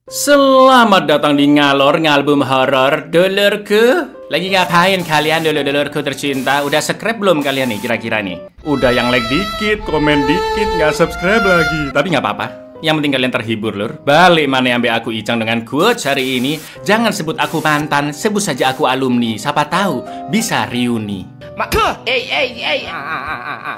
Selamat datang di Ngalor Ngalbum Horor, dulurku. Lagi ngapain kalian dulur-dulurku tercinta? Udah subscribe belum kalian nih kira-kira nih? Udah yang like dikit, komen dikit, nggak subscribe lagi. Tapi nggak apa-apa. Yang penting kalian terhibur, lur. Balik mana ambil aku Icang dengan quotes hari ini. Jangan sebut aku mantan, sebut saja aku alumni. Siapa tahu bisa reuni.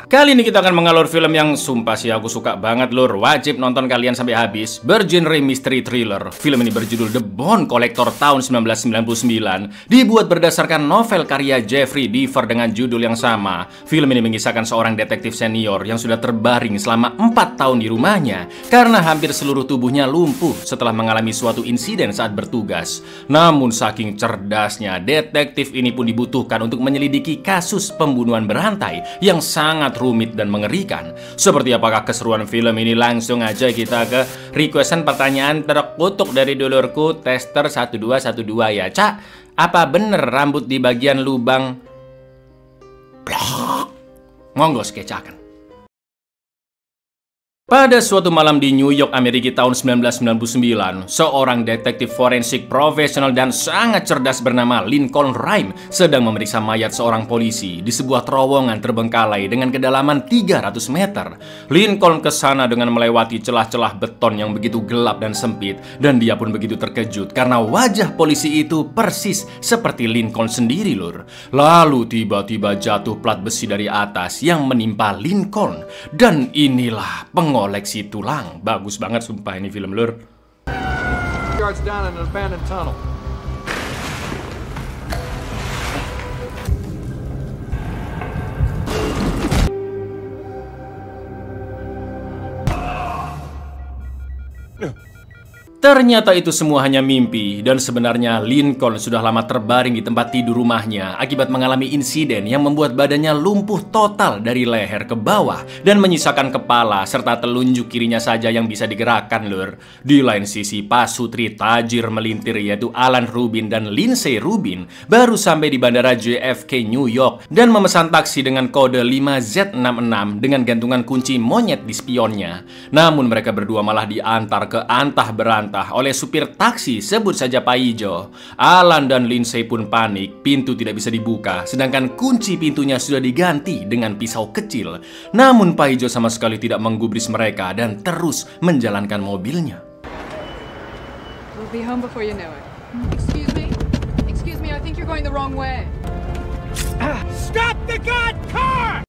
Kali ini kita akan mengalur film yang sumpah sih aku suka banget, lur. Wajib nonton kalian sampai habis. Bergenre mystery thriller. Film ini berjudul The Bone Collector tahun 1999. Dibuat berdasarkan novel karya Jeffrey Deaver dengan judul yang sama. Film ini mengisahkan seorang detektif senior yang sudah terbaring selama 4 tahun di rumahnya karena hampir seluruh tubuhnya lumpuh setelah mengalami suatu insiden saat bertugas. Namun saking cerdasnya, detektif ini pun dibutuhkan untuk menyelidiki kasus pembunuhan berantai yang sangat rumit dan mengerikan. Seperti apakah keseruan film ini? Langsung aja kita ke requestan pertanyaan terkutuk dari dulurku Tester 1212 ya. Cak, apa bener rambut di bagian lubang? Blok. Monggo skecakan. Pada suatu malam di New York, Amerika tahun 1999, seorang detektif forensik profesional dan sangat cerdas bernama Lincoln Rhyme sedang memeriksa mayat seorang polisi di sebuah terowongan terbengkalai dengan kedalaman 300 meter. Lincoln ke sana dengan melewati celah-celah beton yang begitu gelap dan sempit, dan dia pun begitu terkejut karena wajah polisi itu persis seperti Lincoln sendiri, lur. Lalu tiba-tiba jatuh plat besi dari atas yang menimpa Lincoln, dan inilah koleksi tulang. Bagus banget sumpah ini film, lur. Ternyata itu semua hanya mimpi, dan sebenarnya Lincoln sudah lama terbaring di tempat tidur rumahnya akibat mengalami insiden yang membuat badannya lumpuh total dari leher ke bawah dan menyisakan kepala serta telunjuk kirinya saja yang bisa digerakkan, lur. Di lain sisi, pasutri tajir melintir yaitu Alan Rubin dan Lindsay Rubin baru sampai di bandara JFK New York dan memesan taksi dengan kode 5Z66 dengan gantungan kunci monyet di spionnya. Namun mereka berdua malah diantar ke antah berantah oleh supir taksi, sebut saja Pak Ijo. Alan dan Lindsay pun panik, pintu tidak bisa dibuka, sedangkan kunci pintunya sudah diganti dengan pisau kecil. Namun Pak Ijo sama sekali tidak menggubris mereka dan terus menjalankan mobilnya. We'll be home before you know it. Excuse me, I think you're going the wrong way. Stop the god car!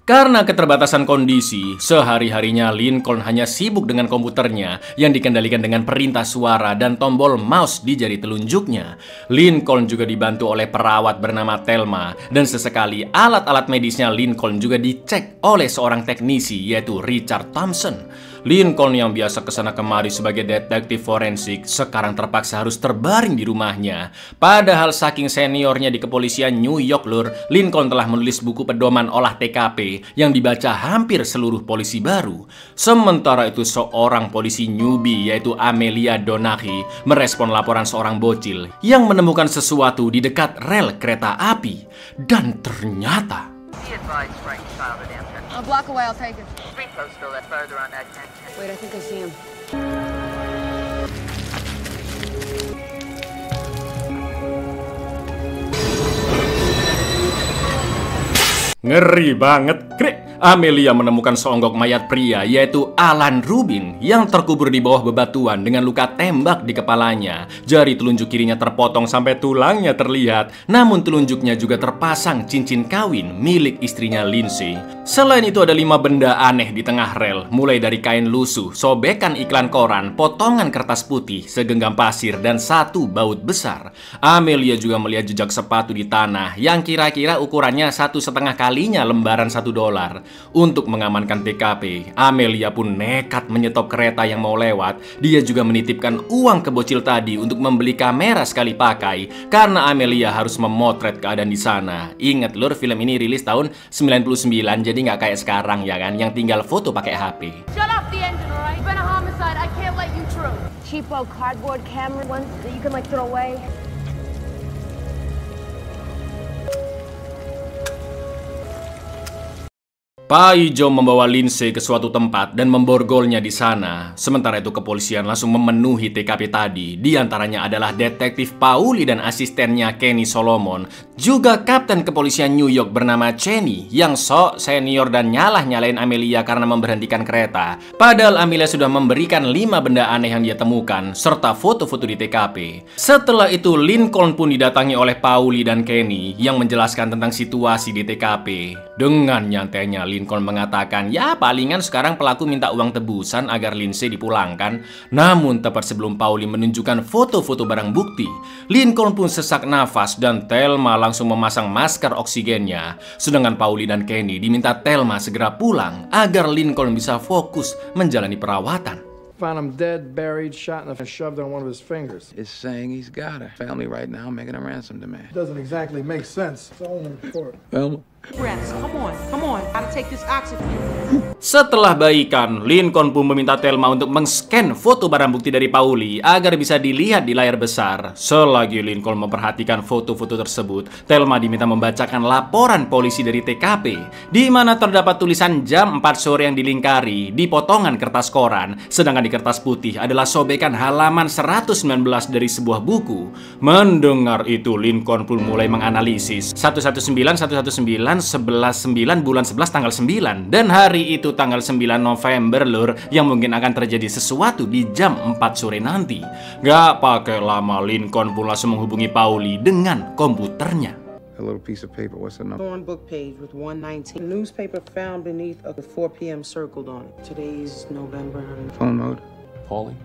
Karena keterbatasan kondisi, sehari-harinya Lincoln hanya sibuk dengan komputernya yang dikendalikan dengan perintah suara dan tombol mouse di jari telunjuknya. Lincoln juga dibantu oleh perawat bernama Thelma, dan sesekali alat-alat medisnya Lincoln juga dicek oleh seorang teknisi yaitu Richard Thompson. Lincoln yang biasa kesana kemari sebagai detektif forensik sekarang terpaksa harus terbaring di rumahnya. Padahal saking seniornya di kepolisian New York, lur, Lincoln telah menulis buku pedoman olah TKP yang dibaca hampir seluruh polisi baru. Sementara itu seorang polisi newbie yaitu Amelia Donaghy merespon laporan seorang bocil yang menemukan sesuatu di dekat rel kereta api. Dan ternyata A block away, I'll take it. Street postal that's further on that 10. Wait, I think I see him. ngeri banget, krik. Amelia menemukan seonggok mayat pria yaitu Alan Rubin yang terkubur di bawah bebatuan dengan luka tembak di kepalanya. Jari telunjuk kirinya terpotong sampai tulangnya terlihat. Namun telunjuknya juga terpasang cincin kawin milik istrinya Lindsay. Selain itu ada 5 benda aneh di tengah rel, mulai dari kain lusuh, sobekan iklan koran, potongan kertas putih, segenggam pasir, dan 1 baut besar. Amelia juga melihat jejak sepatu di tanah yang kira-kira ukurannya 1,5 kalinya lembaran $1. Untuk mengamankan TKP, Amelia pun nekat menyetop kereta yang mau lewat. Dia juga menitipkan uang ke bocil tadi untuk membeli kamera sekali pakai karena Amelia harus memotret keadaan di sana. Ingat, lur, film ini rilis tahun 99, jadi nggak kayak sekarang ya kan, yang tinggal foto pakai HP. Shut off the engine, alright? It's been a homicide. I can't let you through. Cheapo cardboard camera ones that you can like throw away. Paijo membawa Lindsay ke suatu tempat dan memborgolnya di sana. Sementara itu kepolisian langsung memenuhi TKP tadi. Di antaranya adalah detektif Pauli dan asistennya Kenny Solomon, juga kapten kepolisian New York bernama Cheney yang sok senior dan nyalain Amelia karena memberhentikan kereta. Padahal Amelia sudah memberikan 5 benda aneh yang dia temukan serta foto-foto di TKP. Setelah itu Lincoln pun didatangi oleh Pauli dan Kenny yang menjelaskan tentang situasi di TKP. Dengan nyantainya Lincoln mengatakan, ya palingan sekarang pelaku minta uang tebusan agar Lindsay dipulangkan. Namun tepat sebelum Pauli menunjukkan foto-foto barang bukti, Lincoln pun sesak nafas dan Thelma langsung memasang masker oksigennya. Sedangkan Pauli dan Kenny diminta Thelma segera pulang agar Lincoln bisa fokus menjalani perawatan. Found him dead, buried, shot, and shoved on one of his fingers. It's saying he's got a family right now making a ransom demand. Doesn't exactly make sense. It's all in the court. Thelma. Come on. Gotta take this oxygen. Setelah baikan, Lincoln pun meminta Thelma untuk men-scan foto barang bukti dari Pauli agar bisa dilihat di layar besar. Selagi Lincoln memperhatikan foto-foto tersebut, Thelma diminta membacakan laporan polisi dari TKP, di mana terdapat tulisan jam 4 sore yang dilingkari di potongan kertas koran, sedangkan di kertas putih adalah sobekan halaman 119 dari sebuah buku. Mendengar itu, Lincoln pun mulai menganalisis 119 bulan 11 tanggal 9, dan hari itu tanggal 9 November lur, yang mungkin akan terjadi sesuatu di jam 4 sore nanti. Gak pakai lama, Lincoln pun langsung menghubungi Pauli dengan komputernya. A little piece of paper. What's the number? Torn book page with 119. Newspaper found beneath a 4 p.m. circled on it. Today's November. Phone mode. Paulie.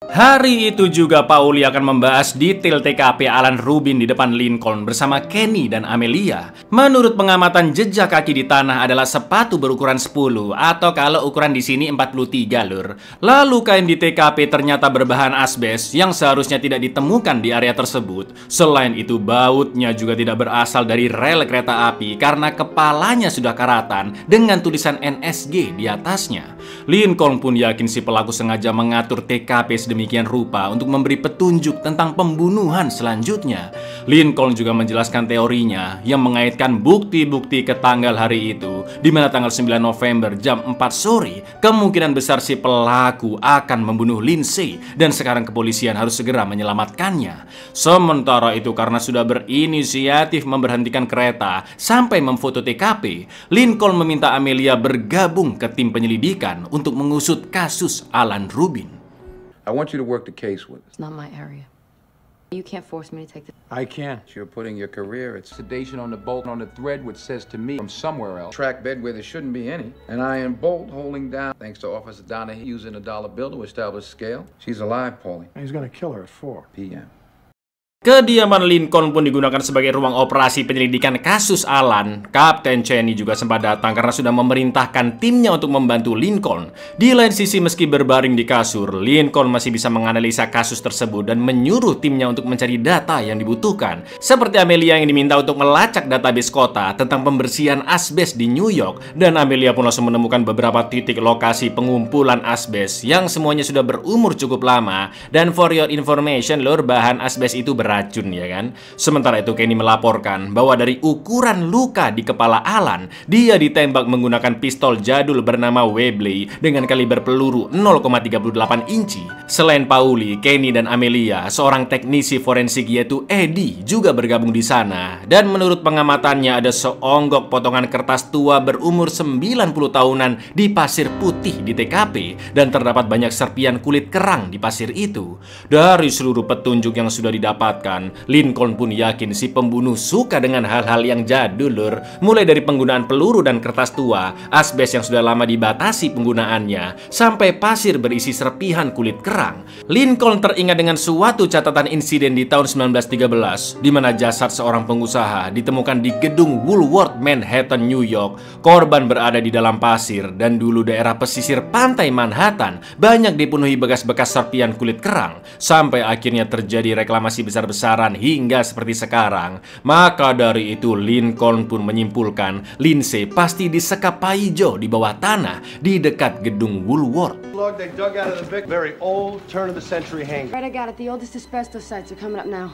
Hari itu juga Pauli akan membahas detail TKP Alan Rubin di depan Lincoln bersama Kenny dan Amelia. Menurut pengamatan, jejak kaki di tanah adalah sepatu berukuran 10 atau kalau ukuran di sini 43 lur. Lalu kain di TKP ternyata berbahan asbes yang seharusnya tidak ditemukan di area tersebut. Selain itu, bautnya juga tidak berasal dari rel kereta api karena kepalanya sudah karatan dengan tulisan NSG di atasnya. Lincoln pun yakin si pelaku sengaja mengatur TKP sedemikian rupa untuk memberi petunjuk tentang pembunuhan selanjutnya. Lincoln juga menjelaskan teorinya yang mengaitkan bukti-bukti ke tanggal hari itu, di mana tanggal 9 November jam 4 sore kemungkinan besar si pelaku akan membunuh Lindsay dan sekarang kepolisian harus segera menyelamatkannya. Sementara itu, karena sudah berinisiatif memberhentikan kereta sampai memfoto TKP, Lincoln meminta Amelia bergabung ke tim penyelidikan untuk mengusut kasus Alan Rubin. I want you to work the case with us. It's not my area. You can't force me to take the... I can. You're putting your career at sedation on the bolt on the thread, which says to me from somewhere else. Track bed where there shouldn't be any. An iron bolt holding down. Thanks to Officer Donahue using a dollar bill to establish scale. She's alive, Paulie. He's gonna kill her at 4 p.m. Kediaman Lincoln pun digunakan sebagai ruang operasi penyelidikan kasus Alan. Kapten Cheney juga sempat datang karena sudah memerintahkan timnya untuk membantu Lincoln. Di lain sisi, meski berbaring di kasur, Lincoln masih bisa menganalisa kasus tersebut dan menyuruh timnya untuk mencari data yang dibutuhkan. Seperti Amelia yang diminta untuk melacak database kota tentang pembersihan asbes di New York. Dan Amelia pun langsung menemukan beberapa titik lokasi pengumpulan asbes yang semuanya sudah berumur cukup lama. Dan for your information lor, bahan asbes itu beracun ya kan. Sementara itu Kenny melaporkan bahwa dari ukuran luka di kepala Alan, dia ditembak menggunakan pistol jadul bernama Webley dengan kaliber peluru 0,38 inci. Selain Pauli, Kenny dan Amelia, seorang teknisi forensik yaitu Eddie juga bergabung di sana. Dan menurut pengamatannya ada seonggok potongan kertas tua berumur 90 tahunan di pasir putih di TKP dan terdapat banyak serpian kulit kerang di pasir itu. Dari seluruh petunjuk yang sudah didapatkan, Lincoln pun yakin si pembunuh suka dengan hal-hal yang jadul lur. Mulai dari penggunaan peluru dan kertas tua, asbes yang sudah lama dibatasi penggunaannya, sampai pasir berisi serpihan kulit kerang. Lincoln teringat dengan suatu catatan insiden di tahun 1913, di mana jasad seorang pengusaha ditemukan di gedung Woolworth, Manhattan, New York. Korban berada di dalam pasir dan dulu daerah pesisir pantai Manhattan banyak dipenuhi bekas-bekas serpian kulit kerang, sampai akhirnya terjadi reklamasi besar-besaran hingga seperti sekarang. Maka dari itu Lincoln pun menyimpulkan Lindsay pasti disekap Paijo di bawah tanah di dekat gedung Woolworth. Look, they dug out of the big, very old, turn-of-the-century hangar. Right, I got it. The oldest asbestos sites are coming up now.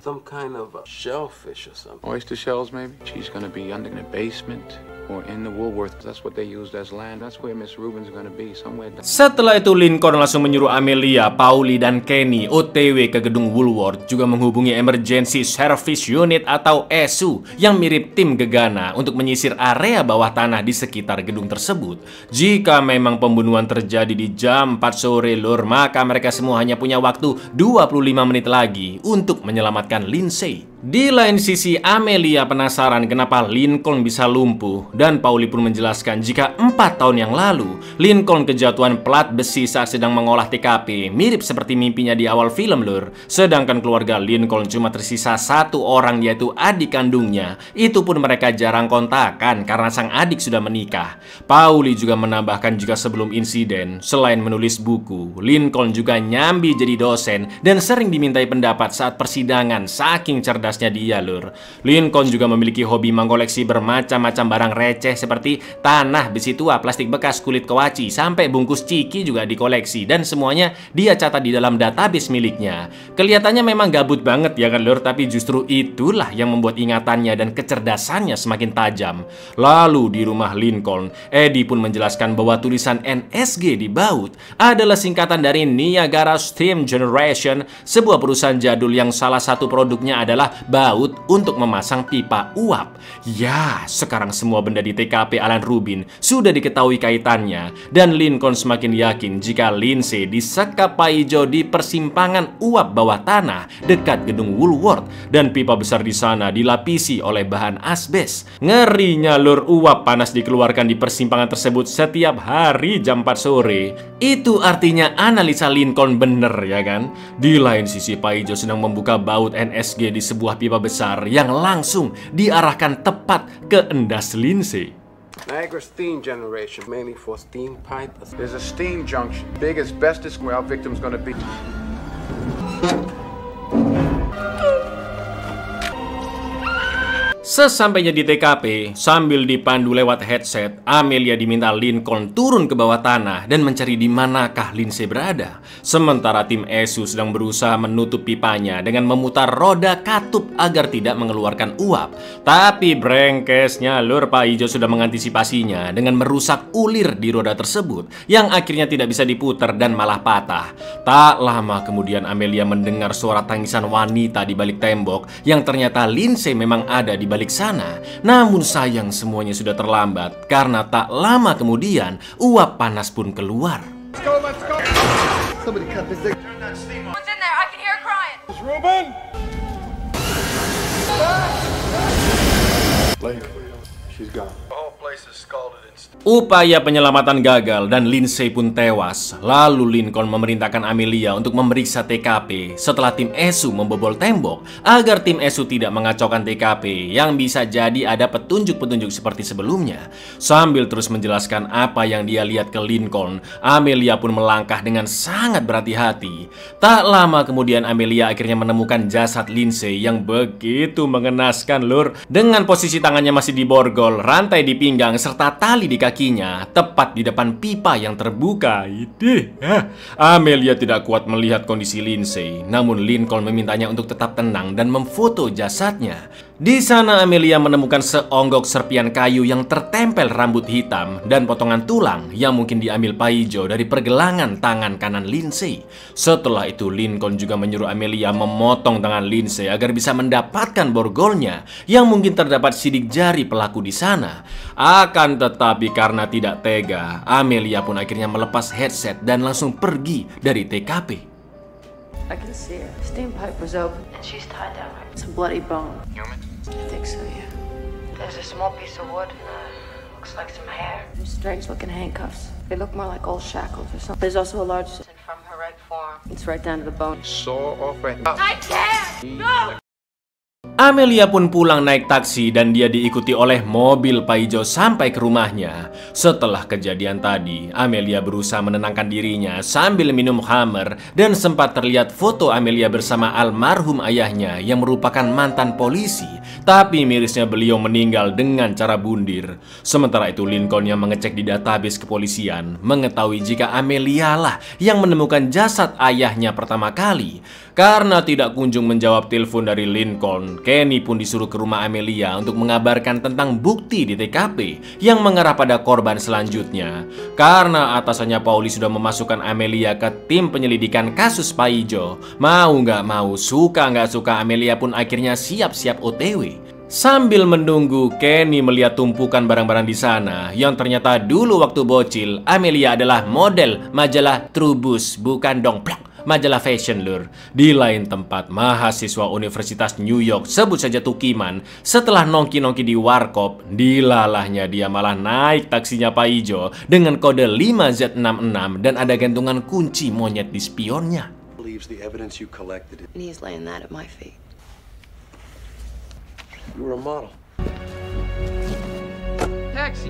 Some kind of a shellfish or something. Oyster shells, maybe? She's gonna be under the basement. or in the Woolworth. That's what they used as land. That's where Miss Rubin's gonna be, somewhere down. Setelah itu Lincoln langsung menyuruh Amelia, Paulie, dan Kenny OTW ke gedung Woolworth, juga menghubungi Emergency Service Unit atau ESU yang mirip tim gegana untuk menyisir area bawah tanah di sekitar gedung tersebut. Jika memang pembunuhan terjadi di jam 4 sore lur, maka mereka semua hanya punya waktu 25 menit lagi untuk menyelamatkan Lindsay. Di lain sisi, Amelia penasaran kenapa Lincoln bisa lumpuh, dan Paulie pun menjelaskan jika 4 tahun yang lalu Lincoln kejatuhan plat besi saat sedang mengolah TKP, mirip seperti mimpinya di awal film lur. Sedangkan keluarga Lincoln cuma tersisa 1 orang, yaitu adik kandungnya. Itu pun mereka jarang kontakan karena sang adik sudah menikah. Paulie juga menambahkan jika sebelum insiden, selain menulis buku, Lincoln juga nyambi jadi dosen dan sering dimintai pendapat saat persidangan saking cerdas dia lur. Lincoln juga memiliki hobi mengkoleksi bermacam-macam barang receh seperti tanah, besi tua, plastik bekas, kulit kewaci, sampai bungkus ciki juga dikoleksi, dan semuanya dia catat di dalam database miliknya. Kelihatannya memang gabut banget ya kan lur, tapi justru itulah yang membuat ingatannya dan kecerdasannya semakin tajam. Lalu di rumah Lincoln, Eddie pun menjelaskan bahwa tulisan NSG di baut adalah singkatan dari Niagara Steam Generation, sebuah perusahaan jadul yang salah satu produknya adalah baut untuk memasang pipa uap. Ya, sekarang semua benda di TKP Alan Rubin sudah diketahui kaitannya, dan Lincoln semakin yakin jika Lindsay disekap Pak Ijo di persimpangan uap bawah tanah dekat gedung Woolworth, dan pipa besar di sana dilapisi oleh bahan asbes. Ngerinya lur, uap panas dikeluarkan di persimpangan tersebut setiap hari jam 4 sore. Itu artinya analisa Lincoln bener ya kan? Di lain sisi, Pak Ijo sedang membuka baut NSG di sebuah pipa besar yang langsung diarahkan tepat ke endas Lindsay. Niagara Steam Generation, mainly for steam pipes. There's a steam junction, big asbestos, where our victim's gonna be. Sesampainya di TKP, sambil dipandu lewat headset, Amelia diminta Lincoln turun ke bawah tanah dan mencari di manakah Lindsay berada. Sementara tim ESU sedang berusaha menutup pipanya dengan memutar roda katup agar tidak mengeluarkan uap. Tapi brengkesnya lur, Pak Ijo sudah mengantisipasinya dengan merusak ulir di roda tersebut yang akhirnya tidak bisa diputar dan malah patah. Tak lama kemudian Amelia mendengar suara tangisan wanita di balik tembok yang ternyata Lindsay memang ada di balik sana. Namun sayang semuanya sudah terlambat karena tak lama kemudian uap panas pun keluar. Let's go, let's go. Somebody cut this thing. Turn that steam on. What's in there? I can hear her crying. It's Ruben. Blake, she's gone. The whole place is scalded and Upaya penyelamatan gagal dan Lindsay pun tewas. Lalu Lincoln memerintahkan Amelia untuk memeriksa TKP setelah tim ESU membobol tembok agar tim ESU tidak mengacaukan TKP yang bisa jadi ada petunjuk-petunjuk seperti sebelumnya. Sambil terus menjelaskan apa yang dia lihat ke Lincoln, Amelia pun melangkah dengan sangat berhati-hati. Tak lama kemudian Amelia akhirnya menemukan jasad Lindsay yang begitu mengenaskan lur, dengan posisi tangannya masih diborgol, rantai di pinggang serta tali di kakinya, tepat di depan pipa yang terbuka. Amelia tidak kuat melihat kondisi Lindsay, namun Lincoln memintanya untuk tetap tenang dan memfoto jasadnya. Di sana Amelia menemukan seonggok serpian kayu yang tertempel rambut hitam dan potongan tulang yang mungkin diambil Paijo dari pergelangan tangan kanan Lindsay. Setelah itu Lincoln juga menyuruh Amelia memotong tangan Lindsay agar bisa mendapatkan borgolnya yang mungkin terdapat sidik jari pelaku di sana. Akan tetapi karena tidak tega, Amelia pun akhirnya melepas headset dan langsung pergi dari TKP. I can see her. Steam pipe was open and she's tied down. It's a bloody bone. Human? I think so, yeah. There's a small piece of wood. Looks like some hair. There's strange looking handcuffs. They look more like old shackles or something. There's also a large... From her right forearm. It's right down to the bone. Saw off her. I can't! No! Amelia pun pulang naik taksi dan dia diikuti oleh mobil Paijo sampai ke rumahnya. Setelah kejadian tadi, Amelia berusaha menenangkan dirinya sambil minum Hammer dan sempat terlihat foto Amelia bersama almarhum ayahnya yang merupakan mantan polisi. Tapi mirisnya beliau meninggal dengan cara bundir. Sementara itu Lincoln yang mengecek di database kepolisian mengetahui jika Amelia lah yang menemukan jasad ayahnya pertama kali. Karena tidak kunjung menjawab telepon dari Lincoln, Lincoln, Kenny pun disuruh ke rumah Amelia untuk mengabarkan tentang bukti di TKP yang mengarah pada korban selanjutnya. Karena atasannya Pauli sudah memasukkan Amelia ke tim penyelidikan kasus Pak Ijo, mau nggak mau, suka nggak suka, Amelia pun akhirnya siap-siap OTW. Sambil menunggu, Kenny melihat tumpukan barang-barang di sana yang ternyata dulu waktu bocil Amelia adalah model majalah Trubus, bukan dong plak, majalah fashion lur. Di lain tempat, mahasiswa Universitas New York, sebut saja Tukiman, setelah nongki-nongki di warkop, dilalahnya dia malah naik taksinya Pak Ijo dengan kode 5Z66 dan ada gantungan kunci monyet di spionnya. And he's laying that at my feet. You were a model. Taxi.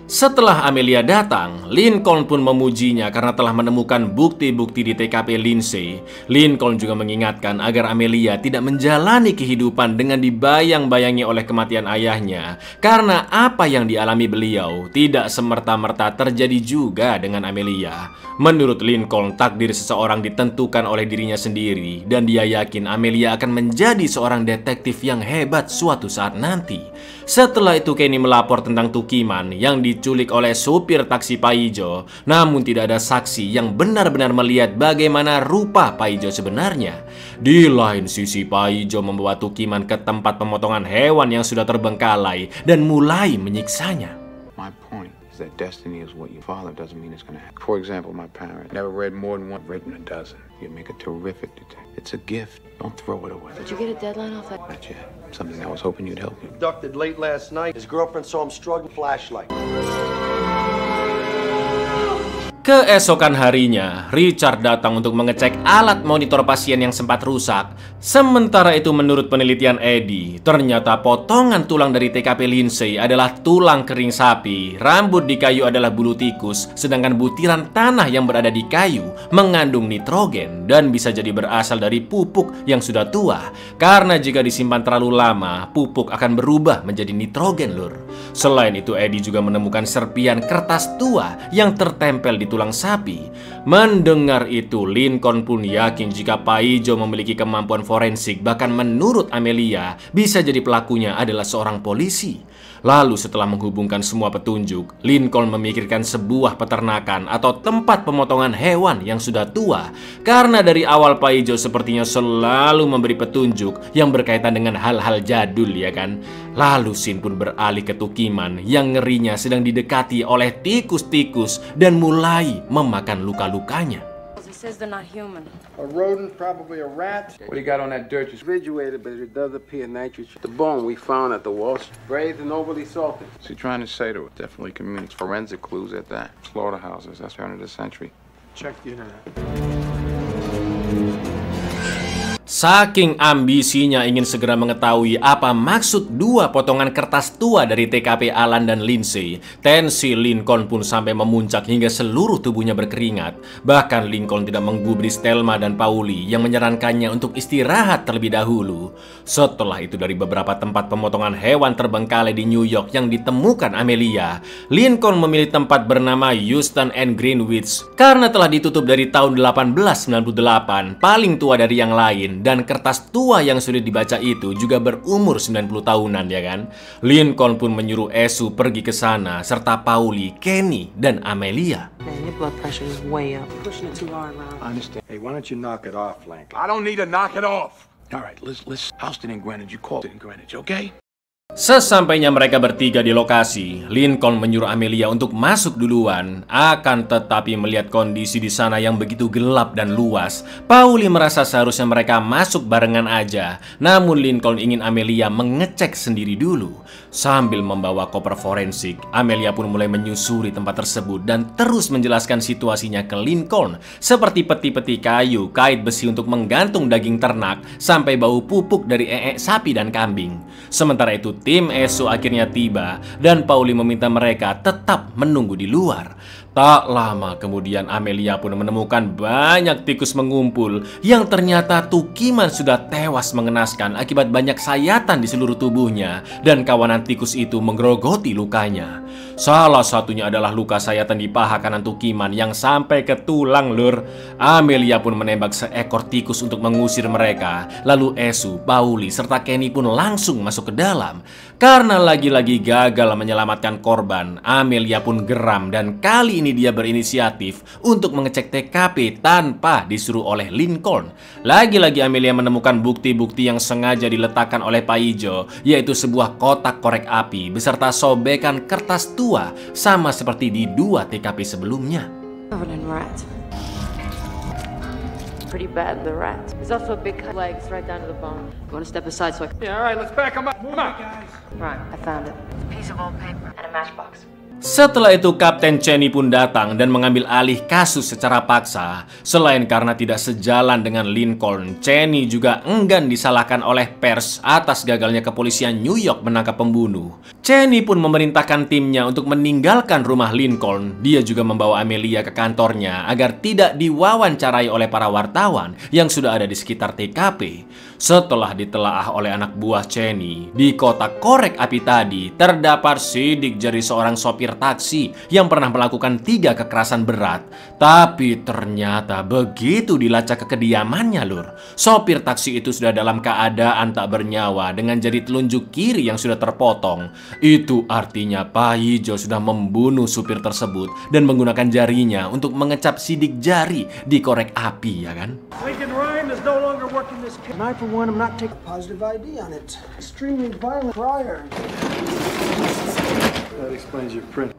Setelah Amelia datang, Lincoln pun memujinya karena telah menemukan bukti-bukti di TKP Lindsay. Lincoln juga mengingatkan agar Amelia tidak menjalani kehidupan dengan dibayang-bayangi oleh kematian ayahnya, karena apa yang dialami beliau tidak semerta-merta terjadi juga dengan Amelia. Menurut Lincoln, takdir seseorang ditentukan oleh dirinya sendiri, dan dia yakin Amelia akan menjadi seorang detektif yang hebat suatu saat nanti. Setelah itu Kenny melapor tentang Tukiman yang diculik oleh supir taksi Pak Ijo, namun tidak ada saksi yang benar-benar melihat bagaimana rupa Pak Ijo sebenarnya. Di lain sisi, Pak Ijo membawa Tukiman ke tempat pemotongan hewan yang sudah terbengkalai dan mulai menyiksanya. My point is that destiny is what you follow doesn't mean it's gonna happen. For example, my parents never read more than one, written a dozen. You make a terrific detective. It's a gift. Don't throw it away. Did you get a deadline off that? Not yet. Something I was hoping you'd help me. Abducted late last night. His girlfriend saw him struggling with a flashlight. Keesokan harinya, Richard datang untuk mengecek alat monitor pasien yang sempat rusak. Sementara itu menurut penelitian Eddie, ternyata potongan tulang dari TKP Lindsay adalah tulang kering sapi, rambut di kayu adalah bulu tikus, sedangkan butiran tanah yang berada di kayu mengandung nitrogen dan bisa jadi berasal dari pupuk yang sudah tua. Karena jika disimpan terlalu lama, pupuk akan berubah menjadi nitrogen lur. Selain itu, Eddie juga menemukan serpian kertas tua yang tertempel di tulang sapi. Mendengar itu, Lincoln pun yakin jika Pak Ijo memiliki kemampuan forensik, bahkan menurut Amelia bisa jadi pelakunya adalah seorang polisi. Lalu setelah menghubungkan semua petunjuk, Lincoln memikirkan sebuah peternakan atau tempat pemotongan hewan yang sudah tua. Karena dari awal Pak Ijo sepertinya selalu memberi petunjuk yang berkaitan dengan hal-hal jadul, ya kan? Lalu Sin pun beralih ke Tukiman yang ngerinya sedang didekati oleh tikus-tikus dan mulai memakan luka-lukanya. He says they're not human. A rodent, probably a rat. What do you got on that dirt? It's visuated, but it does appear nitrogen. The bone we found at the wash, braised and overly salted. What's he trying to say to it? Definitely communicates forensic clues at that. Slaughterhouses, that's turn of the century. Check the internet. Saking ambisinya ingin segera mengetahui apa maksud dua potongan kertas tua dari TKP Alan dan Lindsay, tensi Lincoln pun sampai memuncak hingga seluruh tubuhnya berkeringat. Bahkan Lincoln tidak menggubris Thelma dan Pauli yang menyarankannya untuk istirahat terlebih dahulu. Setelah itu, dari beberapa tempat pemotongan hewan terbengkalai di New York yang ditemukan Amelia, Lincoln memilih tempat bernama Houston and Greenwich karena telah ditutup dari tahun 1898, paling tua dari yang lain. Dan kertas tua yang sudah dibaca itu juga berumur 90 tahunan, ya kan? Lincoln pun menyuruh Esu pergi ke sana serta Pauli, Kenny, dan Amelia. Man, your blood pressure is way up. Pushing it too hard, Ron. I understand. Hey, why don't you knock it off, Lank? I don't need to knock it off. All right, let's Houston and Greenwich. You called it in Greenwich, okay? Sesampainya mereka bertiga di lokasi, Lincoln menyuruh Amelia untuk masuk duluan. Akan tetapi melihat kondisi di sana yang begitu gelap dan luas, Pauli merasa seharusnya mereka masuk barengan aja. Namun Lincoln ingin Amelia mengecek sendiri dulu. Sambil membawa koper forensik, Amelia pun mulai menyusuri tempat tersebut dan terus menjelaskan situasinya ke Lincoln, seperti peti-peti kayu, kait besi untuk menggantung daging ternak, sampai bau pupuk dari sapi dan kambing. Sementara itu tim ESO akhirnya tiba dan Pauli meminta mereka tetap menunggu di luar. Tak lama kemudian Amelia pun menemukan banyak tikus mengumpul yang ternyata Tukiman sudah tewas mengenaskan akibat banyak sayatan di seluruh tubuhnya dan kawanan tikus itu menggerogoti lukanya. Salah satunya adalah luka sayatan di paha kanan Tukiman yang sampai ke tulang, lur. Amelia pun menembak seekor tikus untuk mengusir mereka. Lalu Esu, Pauli, serta Kenny pun langsung masuk ke dalam. Karena lagi-lagi gagal menyelamatkan korban, Amelia pun geram dan kali ini dia berinisiatif untuk mengecek TKP tanpa disuruh oleh Lincoln. Lagi-lagi Amelia menemukan bukti-bukti yang sengaja diletakkan oleh Pak Ijo, yaitu sebuah kotak korek api beserta sobekan kertas tua sama seperti di 2 TKP sebelumnya. Covered in rats. Pretty bad, the rats. There's also big cut legs right down to the bone. You want to step aside so I can... Yeah, all right, let's back him up. Come on. Right, I found it. A piece of old paper and a matchbox. Setelah itu Kapten Cheney pun datang dan mengambil alih kasus secara paksa. Selain karena tidak sejalan dengan Lincoln, Cheney juga enggan disalahkan oleh pers atas gagalnya kepolisian New York menangkap pembunuh. Cheney pun memerintahkan timnya untuk meninggalkan rumah Lincoln. Dia juga membawa Amelia ke kantornya agar tidak diwawancarai oleh para wartawan yang sudah ada di sekitar TKP. Setelah ditelaah oleh anak buah Cheney, di kotak korek api tadi terdapat sidik jari seorang sopir taksi yang pernah melakukan 3 kekerasan berat. Tapi ternyata begitu dilacak ke kediamannya, lur, sopir taksi itu sudah dalam keadaan tak bernyawa dengan jari telunjuk kiri yang sudah terpotong. Itu artinya Pak Ijo sudah membunuh supir tersebut dan menggunakan jarinya untuk mengecap sidik jari di korek api, ya kan? Lincoln Ryan is no longer working this case. And I, for one, am not taking positive ID on it. Extremely violent prior.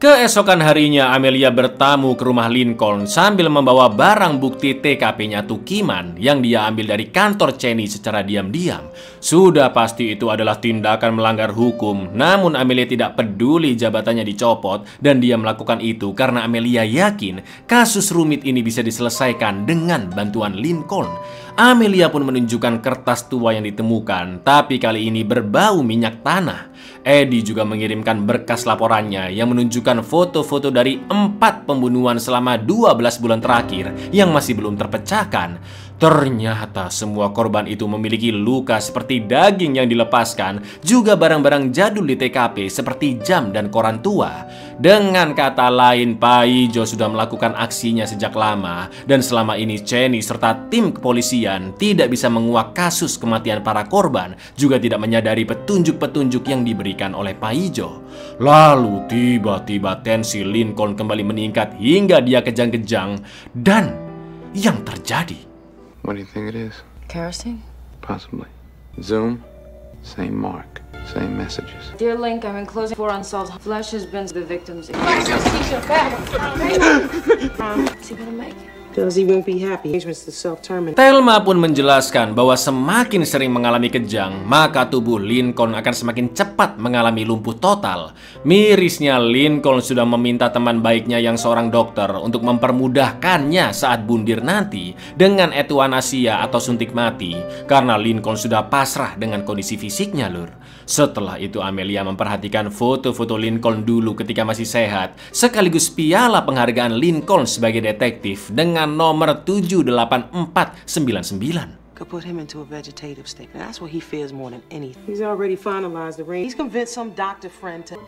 Keesokan harinya Amelia bertamu ke rumah Lincoln sambil membawa barang bukti TKP-nya Tukiman yang dia ambil dari kantor Cheney secara diam-diam. Sudah pasti itu adalah tindakan melanggar hukum, namun Amelia tidak peduli jabatannya dicopot dan dia melakukan itu karena Amelia yakin kasus rumit ini bisa diselesaikan dengan bantuan Lincoln. Amelia pun menunjukkan kertas tua yang ditemukan, tapi kali ini berbau minyak tanah. Eddie juga mengirimkan berkas laporannya yang menunjukkan foto-foto dari 4 pembunuhan selama 12 bulan terakhir yang masih belum terpecahkan. Ternyata semua korban itu memiliki luka seperti daging yang dilepaskan, juga barang-barang jadul di TKP seperti jam dan koran tua. Dengan kata lain, Pak Ijo sudah melakukan aksinya sejak lama, dan selama ini Cheney serta tim kepolisian tidak bisa menguak kasus kematian para korban, juga tidak menyadari petunjuk-petunjuk yang diberikan oleh Pak Ijo. Lalu tiba-tiba tensi Lincoln kembali meningkat hingga dia kejang-kejang, dan yang terjadi... What do you think it is? Kerosene? Possibly. Zoom, same mark, same messages. Dear Link, I'm enclosing 4 unsolved. Flesh has been the victims. Is he gonna make it? He won't be happy. It's the self-terminate. Thelma pun menjelaskan bahwa semakin sering mengalami kejang, maka tubuh Lincoln akan semakin cepat mengalami lumpuh total. Mirisnya Lincoln sudah meminta teman baiknya yang seorang dokter untuk mempermudahkannya saat bundir nanti dengan euthanasia atau suntik mati, karena Lincoln sudah pasrah dengan kondisi fisiknya, lur. Setelah itu Amelia memperhatikan foto-foto Lincoln dulu ketika masih sehat, sekaligus piala penghargaan Lincoln sebagai detektif dengan nomor 78499. Could put him into a vegetative state. And that's what he fears more than anything. He's already finalized the ring. He's convinced some doctor friend to...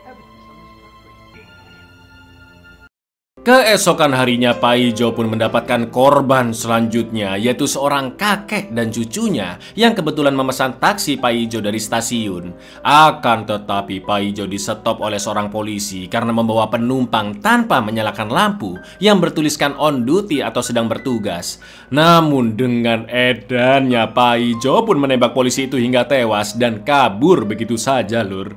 Keesokan harinya Pak Ijo pun mendapatkan korban selanjutnya, yaitu seorang kakek dan cucunya yang kebetulan memesan taksi Pak Ijo dari stasiun. Akan tetapi Pak Ijo di-stop oleh seorang polisi karena membawa penumpang tanpa menyalakan lampu yang bertuliskan on duty atau sedang bertugas. Namun dengan edannya Pak Ijo pun menembak polisi itu hingga tewas dan kabur begitu saja, lur.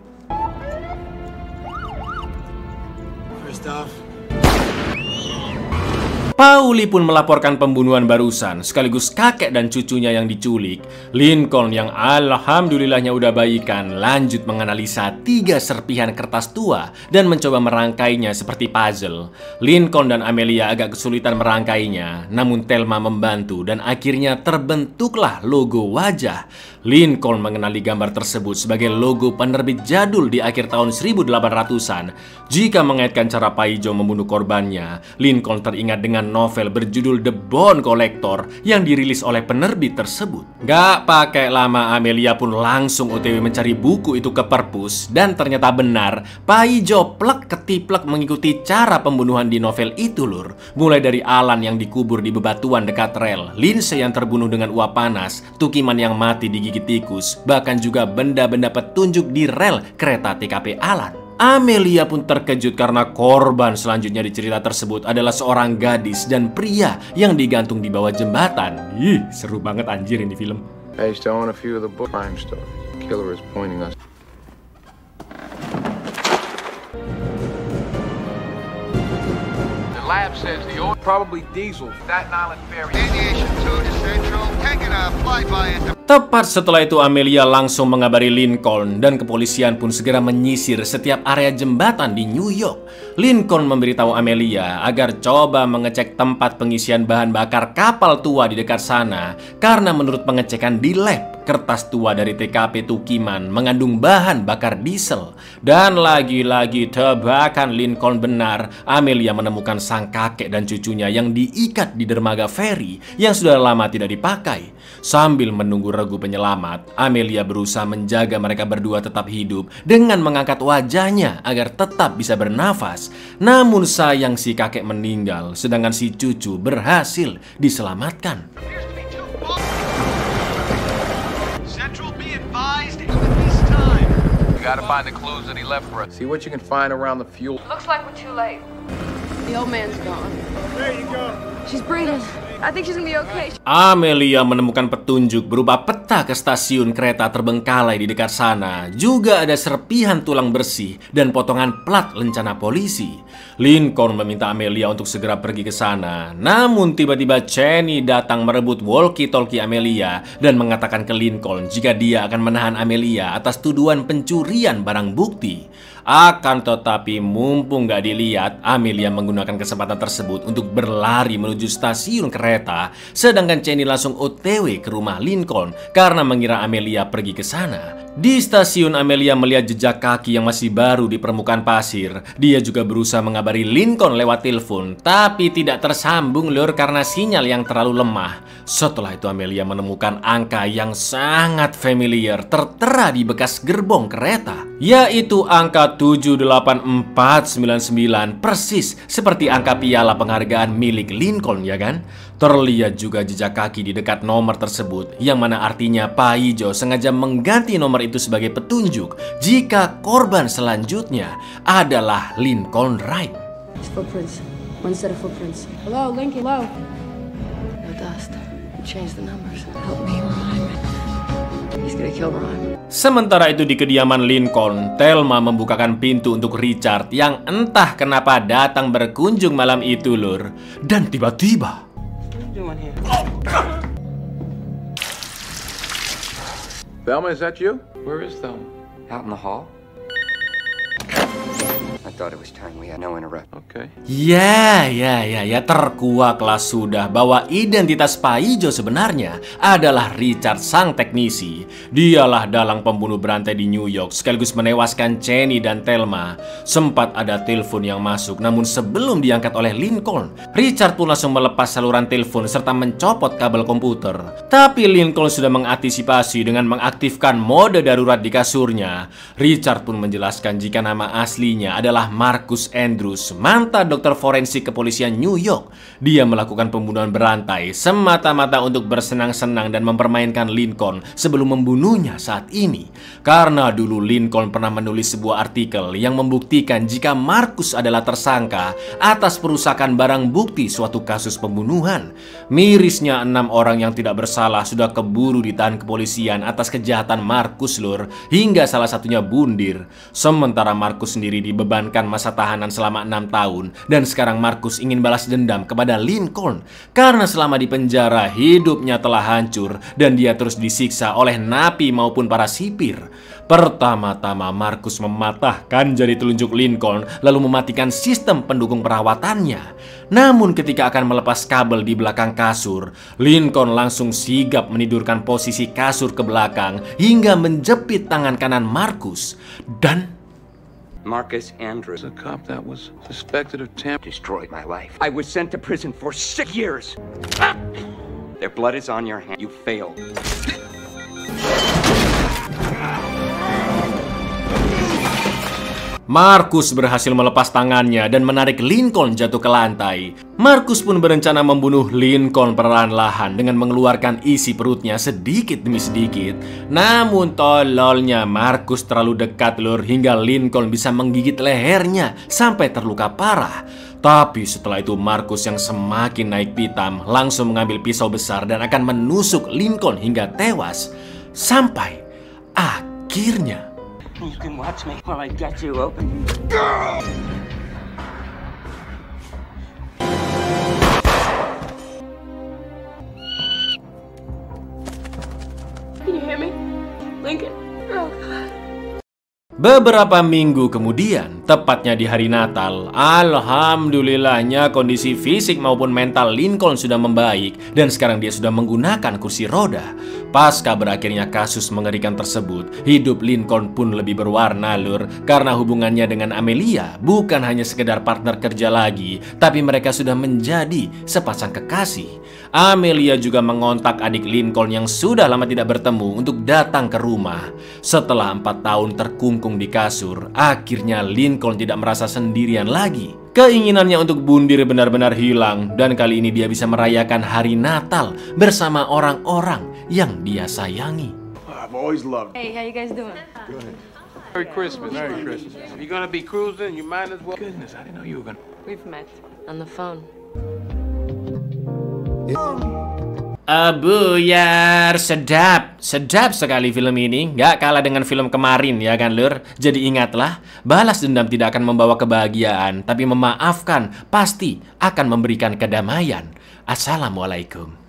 Pauli pun melaporkan pembunuhan barusan, sekaligus kakek dan cucunya yang diculik. Lincoln yang alhamdulillahnya udah baikan lanjut menganalisa 3 serpihan kertas tua dan mencoba merangkainya seperti puzzle. Lincoln dan Amelia agak kesulitan merangkainya, namun Thelma membantu dan akhirnya terbentuklah logo wajah. Lincoln mengenali gambar tersebut sebagai logo penerbit jadul di akhir tahun 1800-an. Jika mengaitkan cara Paijo membunuh korbannya, Lincoln teringat dengan novel berjudul The Bone Collector yang dirilis oleh penerbit tersebut. Gak pakai lama, Amelia pun langsung OTW mencari buku itu ke perpus, dan ternyata benar, Paijo plek ketiplek mengikuti cara pembunuhan di novel itu lur. Mulai dari Alan yang dikubur di bebatuan dekat rel, Lindsay yang terbunuh dengan uap panas, Tukiman yang mati digigit tikus, bahkan juga benda-benda petunjuk di rel kereta TKP Alan. Amelia pun terkejut karena korban selanjutnya di cerita tersebut adalah seorang gadis dan pria yang digantung di bawah jembatan. Ih, seru banget anjir ini film. I used to own a few of the book crime stories. The killer is pointing us. The lab says the oil probably diesel. Staten Island ferry. Aviation 2 to Central, taking a flyby into... Tepat setelah itu Amelia langsung mengabari Lincoln dan kepolisian pun segera menyisir setiap area jembatan di New York. Lincoln memberitahu Amelia agar coba mengecek tempat pengisian bahan bakar kapal tua di dekat sana karena menurut pengecekan di lab, kertas tua dari TKP Tukiman mengandung bahan bakar diesel. Dan lagi-lagi tebakan Lincoln benar, Amelia menemukan sang kakek dan cucunya yang diikat di dermaga feri yang sudah lama tidak dipakai. Sambil menunggu regu penyelamat, Amelia berusaha menjaga mereka berdua tetap hidup dengan mengangkat wajahnya agar tetap bisa bernafas. Namun sayang si kakek meninggal, sedangkan si cucu berhasil diselamatkan. Central, be advised, this time. You gotta find the clues that he left for us. See what you can find around the fuel. Looks like we're too late. The old man's gone. There you go. She's breathing. I think she's gonna be okay. Amelia menemukan petunjuk berupa peta ke stasiun kereta terbengkalai di dekat sana. Juga ada serpihan tulang bersih dan potongan plat lencana polisi. Lincoln meminta Amelia untuk segera pergi ke sana. Namun tiba-tiba Cheney datang merebut walkie-talkie Amelia dan mengatakan ke Lincoln jika dia akan menahan Amelia atas tuduhan pencurian barang bukti. Akan tetapi mumpung gak dilihat, Amelia menggunakan kesempatan tersebut untuk berlari menuju stasiun kereta, sedangkan Cheney langsung OTW ke rumah Lincoln karena mengira Amelia pergi ke sana. Di stasiun, Amelia melihat jejak kaki yang masih baru di permukaan pasir. Dia juga berusaha mengabari Lincoln lewat telepon, tapi tidak tersambung lur karena sinyal yang terlalu lemah. Setelah itu Amelia menemukan angka yang sangat familiar tertera di bekas gerbong kereta, yaitu angka 78499, persis seperti angka piala penghargaan milik Lincoln, ya kan? Terlihat juga jejak kaki di dekat nomor tersebut, yang mana artinya Paijo sengaja mengganti nomor itu sebagai petunjuk jika korban selanjutnya adalah Lincoln Wright. Footprints. One set of footprints. Hello, Lincoln. Hello. No dust. Change the numbers. Help me, Ryan. He's gonna kill Ryan. Sementara itu di kediaman Lincoln, Thelma membukakan pintu untuk Richard yang entah kenapa datang berkunjung malam itu lur. Dan tiba-tiba Thelma, is that you? Where is Thelma? Out in the hall. I thought it was time we had no interrupt. Okay. Ya, terkuaklah sudah bahwa identitas Paijo sebenarnya adalah Richard sang teknisi. Dialah dalang pembunuh berantai di New York sekaligus menewaskan Cheney dan Thelma. Sempat ada telepon yang masuk, namun sebelum diangkat oleh Lincoln, Richard pun langsung melepas saluran telepon serta mencopot kabel komputer. Tapi Lincoln sudah mengantisipasi dengan mengaktifkan mode darurat di kasurnya. Richard pun menjelaskan jika nama aslinya adalah Marcus Andrews, mantan dokter forensik kepolisian New York. Dia melakukan pembunuhan berantai semata-mata untuk bersenang-senang dan mempermainkan Lincoln sebelum membunuhnya saat ini. Karena dulu Lincoln pernah menulis sebuah artikel yang membuktikan jika Marcus adalah tersangka atas perusakan barang bukti suatu kasus pembunuhan. Mirisnya 6 orang yang tidak bersalah sudah keburu ditahan kepolisian atas kejahatan Marcus lur, hingga salah satunya bundir. Sementara Marcus sendiri dibebankan menjalani masa tahanan selama 6 tahun. Dan sekarang Marcus ingin balas dendam kepada Lincoln karena selama di penjara hidupnya telah hancur dan dia terus disiksa oleh napi maupun para sipir. Pertama-tama Marcus mematahkan jari telunjuk Lincoln lalu mematikan sistem pendukung perawatannya. Namun ketika akan melepas kabel di belakang kasur, Lincoln langsung sigap menidurkan posisi kasur ke belakang hingga menjepit tangan kanan Marcus. Dan Marcus Andrews, a cop that was suspected of destroyed my life. I was sent to prison for 6 years. Their blood is on your hand. You failed. Marcus berhasil melepas tangannya dan menarik Lincoln jatuh ke lantai. Marcus pun berencana membunuh Lincoln perlahan-lahan dengan mengeluarkan isi perutnya sedikit demi sedikit. Namun tololnya Marcus terlalu dekat lur hingga Lincoln bisa menggigit lehernya sampai terluka parah. Tapi setelah itu Marcus yang semakin naik pitam langsung mengambil pisau besar dan akan menusuk Lincoln hingga tewas. Sampai akhirnya You can watch me while I get you open. Can you hear me? Lincoln? Oh, God. Beberapa minggu kemudian, tepatnya di hari Natal, alhamdulillahnya kondisi fisik maupun mental Lincoln sudah membaik dan sekarang dia sudah menggunakan kursi roda. Pasca berakhirnya kasus mengerikan tersebut, hidup Lincoln pun lebih berwarna lur, karena hubungannya dengan Amelia bukan hanya sekedar partner kerja lagi, tapi mereka sudah menjadi sepasang kekasih. Amelia juga mengontak adik Lincoln yang sudah lama tidak bertemu untuk datang ke rumah. Setelah 4 tahun terkungkung di kasur, akhirnya Lincoln tidak merasa sendirian lagi. Keinginannya untuk bundir benar-benar hilang dan kali ini dia bisa merayakan hari Natal bersama orang-orang yang dia sayangi. I've always loved. Hey, how you guys doing? Good. Merry Christmas. Merry Christmas. If you're gonna be cruising, you might as well. Goodness, I didn't know you were gonna. We've met on the phone. Buyar, sedap sekali film ini. Gak kalah dengan film kemarin ya kan lur. Jadi ingatlah, balas dendam tidak akan membawa kebahagiaan, tapi memaafkan pasti akan memberikan kedamaian. Assalamualaikum.